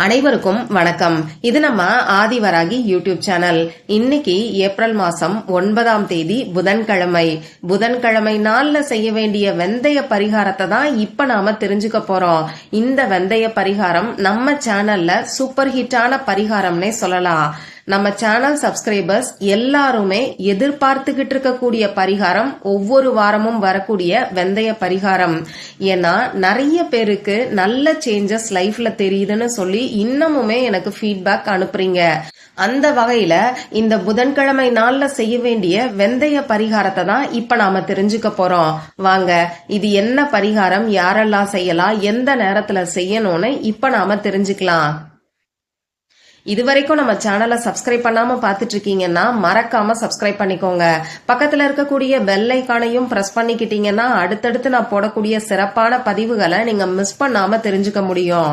அனைவருக்கும் வணக்கம். இது நம்ம ஆதிவராகி யூடியூப் சேனல். இன்னைக்கு ஏப்ரல் மாசம் 9ஆம் தேதி புதன்கிழமை நாள்ல செய்ய வேண்டிய வெந்தய பரிகாரத்தை தான் இப்ப நாம தெரிஞ்சுக்க போறோம். இந்த வெந்தய பரிகாரம் நம்ம சேனல்ல சூப்பர் ஹிட்டான பரிகாரம்னே சொல்லலாம். நம்ம சேனல் சப்ஸ்கிரைபர்ஸ் எல்லாருமே எதிர்பார்த்துக்கிட்டு இருக்கக்கூடிய பரிகாரம் ஒவ்வொரு வாரமும் வரக்கூடிய வெந்தய பரிகாரம். ஏன்னா நிறைய பேருக்கு நல்ல சேஞ்சஸ் லைஃப்ல தெரியுதுன்னு சொல்லி இன்னமுமே எனக்கு ஃபீட்பேக் அனுப்புறீங்க. அந்த வகையில இந்த புதன்கிழமை நாள்ல செய்ய வேண்டிய வெந்தய பரிகாரத்தை தான் இப்ப நாம தெரிஞ்சுக்க போறோம். வாங்க, இது என்ன பரிகாரம், யாரெல்லாம் செய்யலாம், எந்த நேரத்துல செய்யணும்னு இப்ப நாம தெரிஞ்சுக்கலாம். இதுவரைக்கும் நம்ம சேனலை சப்ஸ்கிரைப் பண்ணாம பாத்துட்டு இருக்கீங்கன்னா மறக்காம சப்ஸ்கிரைப் பண்ணிக்கோங்க. பக்கத்துல இருக்கக்கூடிய பெல் ஐகானையும் பிரஸ் பண்ணிக்கிட்டீங்கன்னா அடுத்தடுத்து நான் போடக்கூடிய சிறப்பான பதிவுகளை நீங்க மிஸ் பண்ணாம தெரிஞ்சுக்க முடியும்.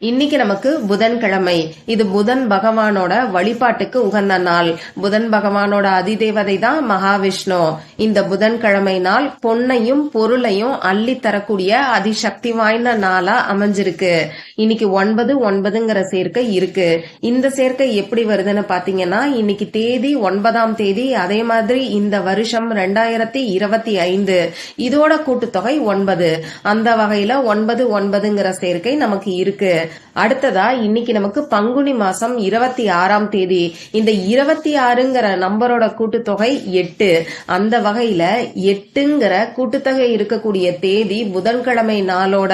இன்னைக்கு நமக்கு புதன்கிழமை. இது புதன் பகவானோட வழிபாட்டுக்கு உகந்த நாள். புதன் பகவானோட அதிதேவதை தான் மகாவிஷ்ணு. இந்த புதன்கிழமை நாள் பொன்னையும் பொருளையும் அள்ளி தரக்கூடிய அதிசக்தி வாய்ந்த நாளா அமைஞ்சிருக்கு. இன்னைக்கு 9/9ங்கிற சேர்க்கை இருக்கு. இந்த சேர்க்கை எப்படி வருதுன்னு பாத்தீங்கன்னா, இன்னைக்கு தேதி 9ஆம் தேதி, அதே மாதிரி இந்த வருஷம் 2025, இதோட கூட்டுத்தொகை 9. அந்த வகையில 9/9ங்கிற சேர்க்கை நமக்கு இருக்கு. அடுத்ததா இன்னைக்கு நமக்கு பங்குனி மாசம் 26ஆம் தேதி. இந்த 26ங்கிற நம்பரோட கூட்டுத்தொகை 8. அந்த வகையில 8ங்கிற கூட்டுத்தொகை இருக்கக்கூடிய தேதி புதன்கிழமை நாளோட,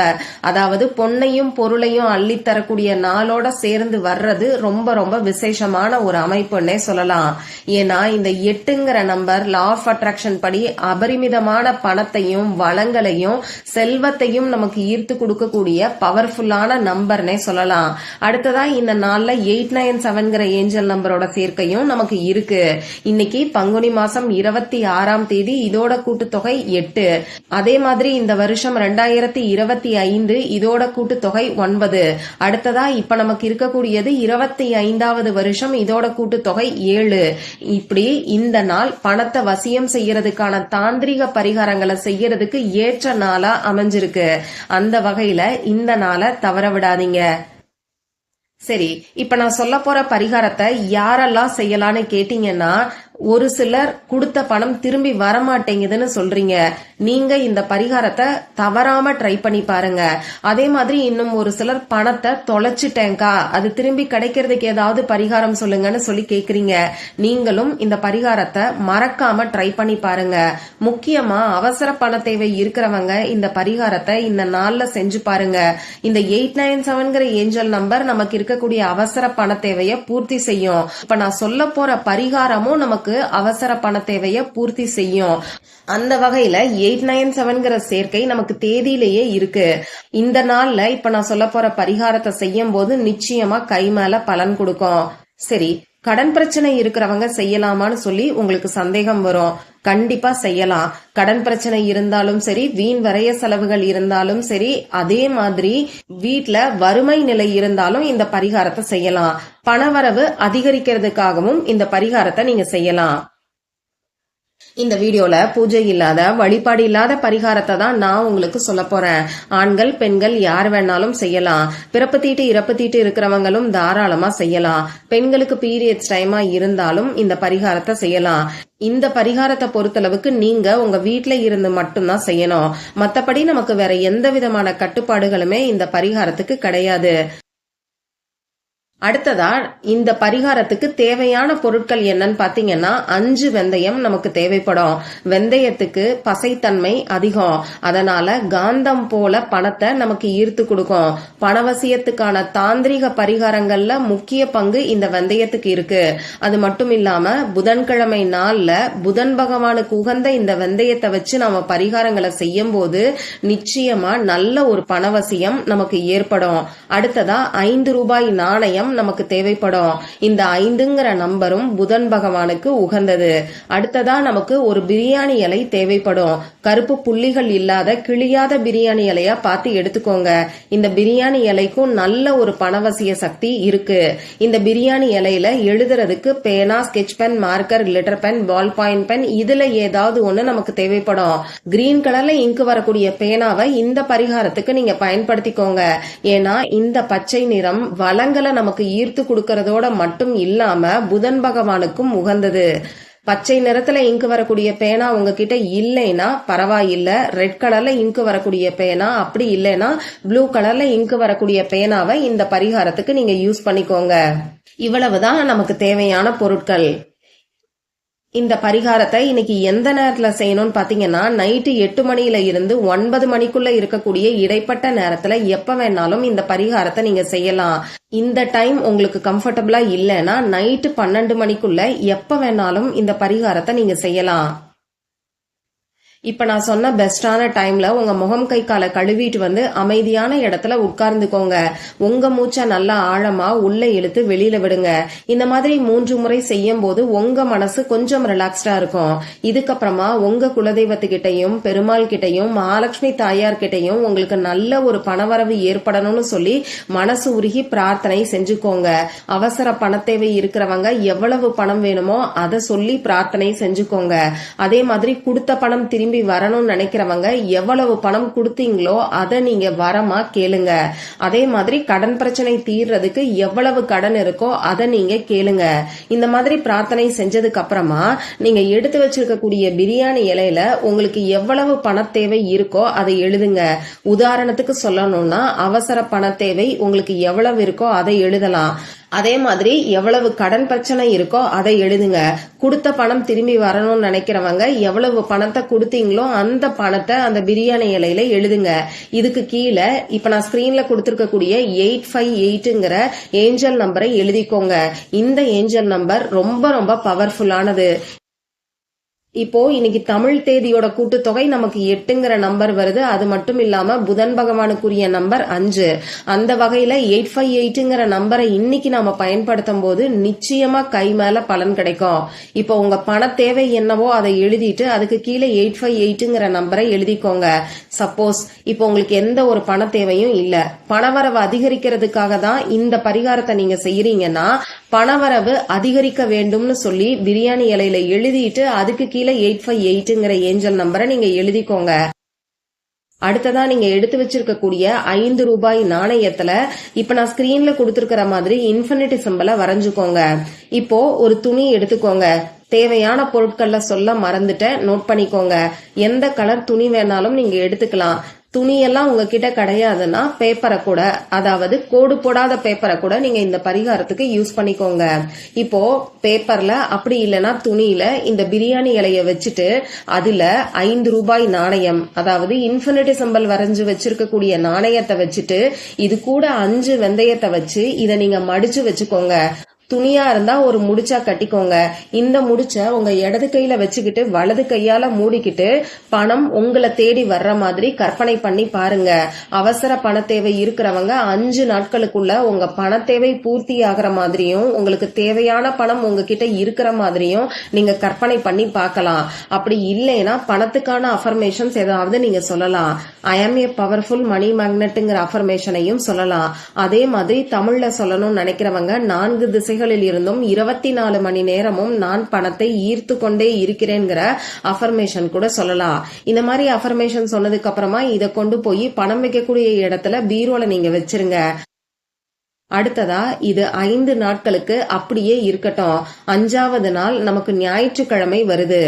அதாவது பொன்னையும் பொருளையும் அள்ளி தரக்கூடிய நாளோட சேர்ந்து வர்றது ரொம்ப ரொம்ப விசேஷமான ஒரு அமைப்புன்னே சொல்லலாம். ஏன்னா இந்த 8ங்கிற நம்பர் லா ஆஃப் அட்ராக்ஷன் படி அபரிமிதமான பணத்தையும் வளங்களையும் செல்வத்தையும் நமக்கு ஈர்த்து கொடுக்கக்கூடிய பவர்ஃபுல்லான நம்பர் சொல்லலாம். அடுத்ததா இந்த நாள்ல 897ங்கிற ஏஞ்சல் நம்பரோட சேர்க்கையும் நமக்கு இருக்கு. இன்னைக்கு பங்குனி மாசம் 26ஆம் தேதி, இதோட கூட்டுத்தொகை 8. அதே மாதிரி இந்த வருஷம் 2025, இதோட கூட்டுத்தொகை 9. அடுத்ததா இப்ப நமக்கு இருக்கக்கூடியது 25வது வருஷம், இதோட கூட்டுத்தொகை 7. இப்படி இந்த நாள் பணத்தை வசியம் செய்யறதுக்கான தாந்திரிக பரிகாரங்களை செய்யறதுக்கு ஏற்ற நாளா அமைஞ்சிருக்கு. அந்த வகையில இந்த நாளை தவற விடாதீங்க. சரி, இப்ப நான் சொல்ல போற பரிகாரத்தை யாரெல்லாம் செய்யலான்னு கேட்டீங்கன்னா, ஒரு சிலர் கொடுத்த பணம் திரும்பி வரமாட்டேங்குதுன்னு சொல்றீங்க. நீங்க இந்த பரிகாரத்தை தவறாம ட்ரை பண்ணி பாருங்க. அதே மாதிரி இன்னும் ஒரு சிலர் பணத்தை தொலைச்சிட்டேங்கா, அது திரும்பி கிடைக்கிறதுக்கு ஏதாவது பரிகாரம் சொல்லுங்கன்னு சொல்லி கேக்குறீங்க. நீங்களும் இந்த பரிகாரத்தை மறக்காம ட்ரை பண்ணி பாருங்க. முக்கியமா அவசர பண தேவை இருக்கிறவங்க இந்த பரிகாரத்தை இந்த நாள்ல செஞ்சு பாருங்க. இந்த 897ங்கிற ஏஞ்சல் நம்பர் நமக்கு இருக்கக்கூடிய அவசர பண தேவையை பூர்த்தி செய்யும். இப்ப நான் சொல்ல போற பரிகாரமும் நமக்கு அவசர பண தேவையை பூர்த்தி செய்யும். அந்த வகையில 897ங்கிற சேர்க்கை நமக்கு தேதியிலேயே இருக்கு. இந்த நாள்ல இப்ப நான் சொல்ல போற பரிகாரத்தை செய்யும் போது நிச்சயமா கை மேல பலன் கொடுக்கும். சரி, கடன் பிரச்சனை இருக்கிறவங்க செய்யலாமான்னு சொல்லி உங்களுக்கு சந்தேகம் வரும். கண்டிப்பா செய்யலாம். கடன் பிரச்சனை இருந்தாலும் சரி, வீண் வரைய செலவுகள் இருந்தாலும் சரி, அதே மாதிரி வீட்ல வறுமை நிலை இருந்தாலும் இந்த பரிகாரத்தை செய்யலாம். பணவரவு அதிகரிக்கிறதுக்காகவும் இந்த பரிகாரத்தை நீங்க செய்யலாம். இந்த வீடியோல பூஜை இல்லாத, வழிபாடு இல்லாத பரிகாரத்தை தான் நான் உங்களுக்கு சொல்ல போறேன். ஆண்கள் பெண்கள் யார் வேணாலும் செய்யலாம். பிறப்பு தீட்டு இறப்பு தீட்டு இருக்கிறவங்களும் தாராளமா செய்யலாம். பெண்களுக்கு பீரியட்ஸ் டைமா இருந்தாலும் இந்த பரிகாரத்தை செய்யலாம். இந்த பரிகாரத்தை பொறுத்தளவுக்கு நீங்க உங்க வீட்டுல இருந்து மட்டும்தான் செய்யணும். மத்தபடி நமக்கு வேற எந்த விதமான கட்டுப்பாடுகளுமே இந்த பரிகாரத்துக்கு கிடையாது. அடுத்ததா இந்த பரிகாரத்துக்கு தேவையான பொருட்கள் என்னன்னு பாத்தீங்கன்னா, 5 வெந்தயம் நமக்கு தேவைப்படும். வெந்தயத்துக்கு பசைத்தன்மை அதிகம். அதனால காந்தம் போல பணத்தை நமக்கு ஈர்த்து கொடுக்கும். பணவசியத்துக்கான தாந்திரிக பரிகாரங்கள்ல முக்கிய பங்கு இந்த வெந்தயத்துக்கு இருக்கு. அது மட்டும் இல்லாம புதன்கிழமை நாள்ல புதன் பகவானுக்கு உகந்த இந்த வெந்தயத்தை வச்சு நாம பரிகாரங்களை செய்யும் போது நிச்சயமா நல்ல ஒரு பணவசியம் நமக்கு ஏற்படும். அடுத்ததா 5 ரூபாய் நாணயம் நமக்கு தேவைப்படும். இந்த 5ங்கிற நம்பரும் புதன் பகவானுக்கு உகந்தது. அடுத்ததா நமக்கு ஒரு பிரியாணி இலை தேவைப்படும். கருப்பு புள்ளிகள் இல்லாத கிழியாத பிரியாணி இலையா பார்த்து எடுத்துக்கோங்க. இந்த பிரியாணி இலைக்கும் நல்ல ஒரு பணவசிய சக்தி இருக்கு. இந்த பிரியாணி இலையில எழுதுறதுக்கு பேனா, sketch pen, marker, glitter pen, ball point pen இதுல ஏதாவது ஒண்ணு நமக்கு தேவைப்படும். கிரீன் கலர்ல இங்கு வரக்கூடிய பேனாவை இந்த பரிகாரத்துக்கு நீங்க பயன்படுத்திக்கோங்க. ஏன்னா இந்த பச்சை நிறம் வளங்களை நமக்கு ஈர்த்து கொடுக்கறதோட மட்டும் இல்லாம புதன் பகவானுக்கும் உகந்தது. பச்சை நிறத்துல இங்கு வரக்கூடிய பேனா உங்ககிட்ட இல்லைன்னா பரவாயில்ல, ரெட் கலர்ல இங்கு வரக்கூடிய பேனா, அப்படி இல்லைன்னா ப்ளூ கலர்ல இங்கு வரக்கூடிய பேனாவை இந்த பரிகாரத்துக்கு நீங்க யூஸ் பண்ணிக்கோங்க. இவ்வளவுதான் நமக்கு தேவையான பொருட்கள். இந்த பரிகாரத்தை இன்னைக்கு எந்த நேரத்துல செய்யணும்னு பாத்தீங்கன்னா, நைட்டு 8 மணியில இருந்து 9 மணிக்குள்ள இருக்கக்கூடிய இடைப்பட்ட நேரத்துல எப்ப வேணாலும் இந்த பரிகாரத்தை நீங்க செய்யலாம். இந்த டைம் உங்களுக்கு கம்ஃபர்டபுளா இல்லைன்னா நைட்டு 12 மணிக்குள்ள எப்ப வேணாலும் இந்த பரிகாரத்தை நீங்க செய்யலாம். இப்ப நான் சொன்ன பெஸ்டான டைம்ல உங்க முகம் கை காலை கழுவிட்டு வந்து அமைதியான இடத்துல உட்கார்ந்துக்கோங்க. உங்க மூச்சை நல்லா ஆழமா உள்ள இழுத்து வெளியில விடுங்க. இந்த மாதிரி 3 முறை செய்யும் போது உங்க மனசு கொஞ்சம் ரிலாக்ஸ்டா இருக்கும். இதுக்கப்புறமா உங்க குலதெய்வத்துக்கிட்டையும் பெருமாள் கிட்டையும் மகாலட்சுமி தாயார் கிட்டையும் உங்களுக்கு நல்ல ஒரு பணவரவு ஏற்படணும்னு சொல்லி மனசு உருகி பிரார்த்தனை செஞ்சுக்கோங்க. அவசர பணத்தேவை இருக்கிறவங்க எவ்வளவு பணம் வேணுமோ அதை சொல்லி பிரார்த்தனை செஞ்சுக்கோங்க. அதே மாதிரி கொடுத்த பணம் திரும்பி வரணும்னு நினைக்கிறவங்க எவ்வளவு பணம் கொடுத்தீங்களோ அதை நீங்க வரமா கேளுங்க. அதே மாதிரி கடன் பிரச்சனை தீர்றதுக்கு எவ்வளவு கடன் இருக்கோ அதை நீங்க கேளுங்க. இந்த மாதிரி பிரார்த்தனை செஞ்சதுக்கு அப்புறமா நீங்க எடுத்து வச்சிருக்கக்கூடிய பிரியாணி இலையில உங்களுக்கு எவ்வளவு பண தேவை இருக்கோ அதை எழுதுங்க. உதாரணத்துக்கு சொல்லணும்னா அவசர பண தேவை உங்களுக்கு எவ்வளவு இருக்கோ அதை எழுதலாம். அதே மாதிரி எவ்வளவு கடன் பிரச்சனை இருக்கோ அதை எழுதுங்க. கொடுத்த பணம் திரும்பி வரணும்னு நினைக்கிறவங்க எவ்வளவு பணத்தை கொடுத்தீங்களோ அந்த பணத்தை அந்த பிரியாணி இலையில எழுதுங்க. இதுக்கு கீழே இப்ப நான் ஸ்கிரீன்ல கொடுத்திருக்கக்கூடிய 858ங்கிற ஏஞ்சல் நம்பரை எழுதிக்கோங்க. இந்த ஏஞ்சல் நம்பர் ரொம்ப ரொம்ப பவர்ஃபுல்லானது. இப்போ இன்னைக்கு தமிழ் தேதியோட கூட்டுத்தொகை நமக்கு 8ங்கிற நம்பர் வருது. அது மட்டும் இல்லாம புதன் பகவானுக்குரிய நம்பர் 5. அந்த வகையில 858ங்கிற நம்பரை இன்னைக்கு நாம பயன்படுத்தும் போது நிச்சயமா கை மேல பலன் கிடைக்கும். இப்போ உங்க பண தேவை என்னவோ அதை எழுதிட்டு அதுக்கு கீழே 858ங்கிற நம்பரை எழுதிக்கோங்க. சப்போஸ் இப்போ உங்களுக்கு எந்த ஒரு பண தேவையும் இல்ல, பணவரவு அதிகரிக்கிறதுக்காக தான் இந்த பரிகாரத்தை நீங்க செய்யறீங்கன்னா பணவரவு அதிகரிக்க வேண்டும்னு சொல்லி பிரியாணி இலையில எழுதிட்டு அதுக்கு கீழே 858ங்கிற ஏஞ்சல் நம்பரை நீங்க எழுதிக்கோங்க. அடுத்ததா நீங்க எடுத்து வச்சிருக்கக்கூடிய 5 ரூபாய் நாணயத்துல இப்ப நான் ஸ்கிரீன்ல கொடுத்திருக்கிற மாதிரி இன்ஃபினிட்டி சிம்பலை வரைஞ்சுக்கோங்க. இப்போ ஒரு துணி எடுத்துக்கோங்க. தேவையான பொருட்கள்ல சொல்ல மறந்துட்டேன், நோட் பண்ணிக்கோங்க. எந்த கலர் துணி வேணாலும் நீங்க எடுத்துக்கலாம். துணியெல்லாம் உங்ககிட்ட கிடையாதுன்னா பேப்பரை கூட, அதாவது கோடு போடாத பேப்பரை கூட நீங்க இந்த பரிகாரத்துக்கு யூஸ் பண்ணிக்கோங்க. இப்போ பேப்பர்ல அப்படி இல்லைன்னா துணியில இந்த பிரியாணி இலைய வச்சுட்டு அதுல 5 ரூபாய் நாணயம், அதாவது இன்ஃபினிட்டி சிம்பல் வரைஞ்சு வச்சிருக்கக்கூடிய நாணயத்தை வச்சுட்டு இது கூட 5 வெந்தயத்தை வச்சு இதை நீங்க மடிச்சு வச்சுக்கோங்க. துணியா இருந்தா ஒரு முடிச்சா கட்டிக்கோங்க. இந்த முடிச்ச உங்க இடது கையில வச்சுக்கிட்டு வலது கையால மூடிக்கிட்டு பணம் உங்களை தேடி வர்ற மாதிரி கற்பனை பண்ணி பாருங்க. அவசர பண தேவை இருக்கிறவங்க 5 நாட்களுக்குள்ள உங்க பண தேவை பூர்த்தி ஆகிற மாதிரியும் உங்களுக்கு தேவையான பணம் உங்ககிட்ட இருக்கிற மாதிரியும் நீங்க கற்பனை பண்ணி பார்க்கலாம். அப்படி இல்லைன்னா பணத்துக்கான அஃபர்மேஷன்ஸ் ஏதாவது நீங்க சொல்லலாம். ஐ ஆம் ஏ பவர்ஃபுல் மணி மேக்னெட்ங்கிற அஃபர்மேஷனையும் சொல்லலாம். அதே மாதிரி தமிழ்ல சொல்லணும்னு நினைக்கிறவங்க 4 திசைகளில் இருந்தும் 24 மணி நேரமும் நான் பணத்தை ஈர்த்து கொண்டே இருக்கிறேங்கிற அஃபர்மேஷன் கூட சொல்லலாம். இந்த மாதிரி அஃபர்மேஷன் சொன்னதுக்கு அப்புறமா இதை கொண்டு போய் பணம் வைக்கக்கூடிய இடத்துல பீரோல நீங்க வச்சிருங்க. அடுத்ததா இது 5 நாட்களுக்கு அப்படியே இருக்கட்டும். 5வது நாள் நமக்கு ஞாயிற்றுக்கிழமை வருது.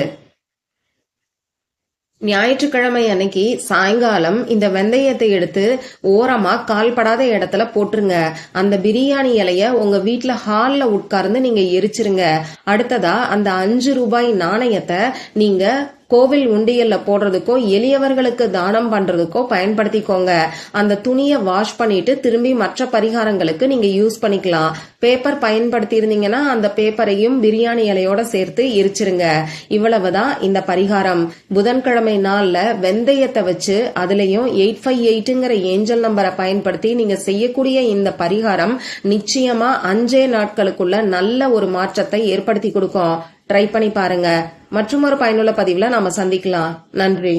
ஞாயிற்றுக்கிழமை அன்னைக்கு சாயங்காலம் இந்த வெந்தயத்தை எடுத்து ஓரமா கால்படாத இடத்துல போட்டுருங்க. அந்த பிரியாணி இலைய உங்க வீட்டுல ஹால்ல உட்கார்ந்து நீங்க எரிச்சிருங்க. அடுத்ததா அந்த 5 ரூபாய் நாணயத்தை நீங்க கோவில் உண்டியல்ல போடுறதுக்கோ எளியவர்களுக்கு தானம் பண்றதுக்கோ பயன்படுத்திக்கோங்க. அந்த துணியை வாஷ் பண்ணிட்டு திரும்பி மற்ற பரிகாரங்களுக்கு நீங்க யூஸ் பண்ணிக்கலாம். பேப்பர் பயன்படுத்தி இருந்தீங்கன்னா அந்த பேப்பரையும் பிரியாணி இலையோட சேர்த்து எரிச்சிருங்க. இவ்வளவுதான் இந்த பரிகாரம். புதன்கிழமை நாள்ல வெந்தயத்தை வச்சு அதுலயும் 858ங்கிற ஏஞ்சல் நம்பரை பயன்படுத்தி நீங்க செய்யக்கூடிய இந்த பரிகாரம் நிச்சயமா 5 நாட்களுக்குள்ள நல்ல ஒரு மாற்றத்தை ஏற்படுத்தி கொடுக்கும். ட்ரை பண்ணி பாருங்க. மற்றும் ஒரு பயனுள்ள பதிவுல நாம சந்திக்கலாம். நன்றி.